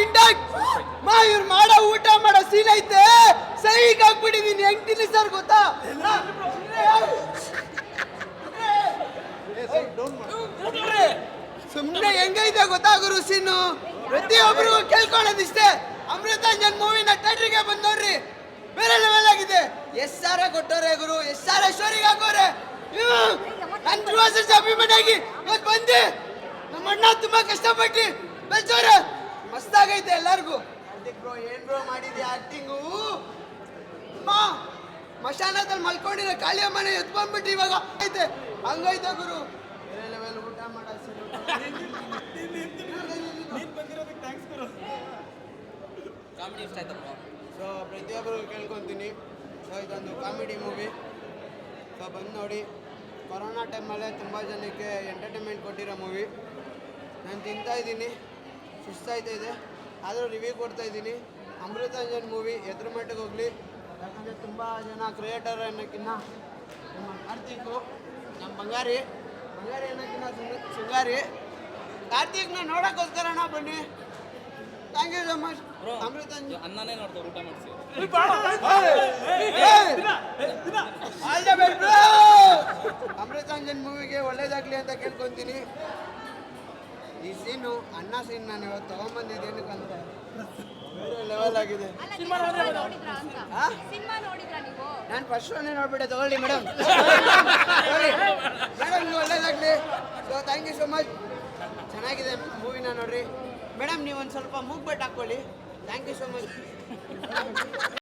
Induct ಇವ್ರು ಮಾಡೋ ಊಟ ಮಾಡೋ ಸೀನ್ ಐತೆ ಸೈಕ್ ಆಗ್ಬಿಟ್ಟಿದೀನಿ. ಹೆಂಗ್ ತಿಳಿಸಾರ್ ಗೊತ್ತಾ? ಸುಮ್ನೆ ಹೆಂಗೈತೆ ಗೊತ್ತಾ ಗುರು ಸೀನು? ಪ್ರತಿಯೊಬ್ಬರಿಗೂ ಕೇಳ್ಕೊಳ್ಳೋದಿಷ್ಟೇ, ಅಮೃತಾಂಜನ್ ಮೂವಿನ ಥಿಯೇಟರ್ಗೆ ಬಂದ್ ನೋಡ್ರಿ, ಬೇರೆ ಲೆವೆಲ್ ಆಗಿದೆ. ಎಸ್ ಸಾರ ಕೊಟ್ಟವ್ರೆ ಗುರು, ಎಸ್ ಸಾರ ಸ್ಟೋರಿಗೆ ಹಾಕೋರೆ. ನನ್ ಧ್ರುವಸರ್ಜ ಅಭಿಮಾನಿಯಾಗಿ ಇವತ್ತು ಬಂದು ನಮ್ಮ ಅಣ್ಣ ತುಂಬಾ ಕಷ್ಟಪಟ್ಟು ಬೆಳ್ಸೋರೆ. ಮಸ್ತಾಗೈತೆ ಎಲ್ಲರಿಗೂ. ಬ್ರೋ ಏನ್ ಬ್ರೋ ಮಾಡಿದ್ಯಾ ಆಕ್ಟಿಂಗು? ಮಶಾನದಲ್ಲಿ ಮಲ್ಕೊಂಡಿರೋ ಕಾಳಿಯ ಮನೆ ಎತ್ ಬಂದ್ಬಿಟ್ಟು ಇವಾಗ ಐತೆ ಹಂಗೈತೆ ಗುರು. ಬೇರೆ ಲೆವೆಲ್ ಊಟ ಮಾಡೋ ಕಾಮಿಡಿ ಇಷ್ಟ ಆಯ್ತಪ್ಪ. ಸೊ ಪ್ರತಿಯೊಬ್ಬರು ಕೇಳ್ಕೊತೀನಿ, ಸೊ ಇದೊಂದು ಕಾಮಿಡಿ ಮೂವಿ. ಸೊ ಬಂದು ನೋಡಿ. ಕೊರೋನಾ ಟೈಮಲ್ಲೇ ತುಂಬ ಜನಕ್ಕೆ ಎಂಟರ್ಟೈನ್ಮೆಂಟ್ ಕೊಟ್ಟಿರೋ ಮೂವಿ. ನಾನು ತಿಂತಾ ಇದ್ದೀನಿ, ಸುಸ್ತಾಯ್ತಾ ಇದೆ, ಆದರೂ ರಿವ್ಯೂ ಕೊಡ್ತಾ ಇದ್ದೀನಿ. ಅಮೃತಾಂಜನ್ ಮೂವಿ ಎದ್ರ ಮಟ್ಟಿಗೆ ಹೋಗಲಿ, ಯಾಕಂದರೆ ತುಂಬ ಜನ ಕ್ರಿಯೇಟರ್ ಅನ್ನೋಕ್ಕಿಂತ ನಮ್ಮ ಕಾರ್ತಿಕು, ನಮ್ಮ ಬಂಗಾರಿ ಅನ್ನೋಕ್ಕಿಂತ ಶೃಂಗಾರಿ. ಕಾರ್ತಿಕ್ನ ನೋಡೋಕ್ಕೋಸ್ಕರನ ಬನ್ನಿ. Thank you so much. Amruthanjan ಅನ್ನನೇ ನೋಡ್ತಾರೆ, ಊಟ ಮಾಡಿಸಿ. All the best bro. Amruthanjan ಮೂವಿಗೆ ಒಳ್ಳೇದಾಗ್ಲಿ ಅಂತ ಕೇಳ್ಕೊತೀನಿ. ಈ ಸೀನು ಅನ್ನ ಸೀನ್ ನಾನು ಇವತ್ತು ತಗೊಂಡ್ಬಂದಿದ್ದೇನಕ್ಕಂದ್ರೆ ಬೇರೆ ಲೆವೆಲ್ ಆಗಿದೆ. ನಾನು ಫಸ್ಟ್ ಒನ್ನೇ ನೋಡ್ಬಿಟ್ಟೆ, ತಗೊಳ್ಳಿ ಮೇಡಮ್. ಮೇಡಮ್ ನೀವು ಒಳ್ಳೇದಾಗ್ಲಿ. So thank you so much. ಚೆನ್ನಾಗಿದೆ ಮೂವಿನ ನೋಡ್ರಿ. ಮೇಡಮ್ ನೀವು ಒಂದು ಸ್ವಲ್ಪ ಮೂಗ್ಬೆಟ್ ಹಾಕ್ಕೊಳ್ಳಿ. Thank you so much.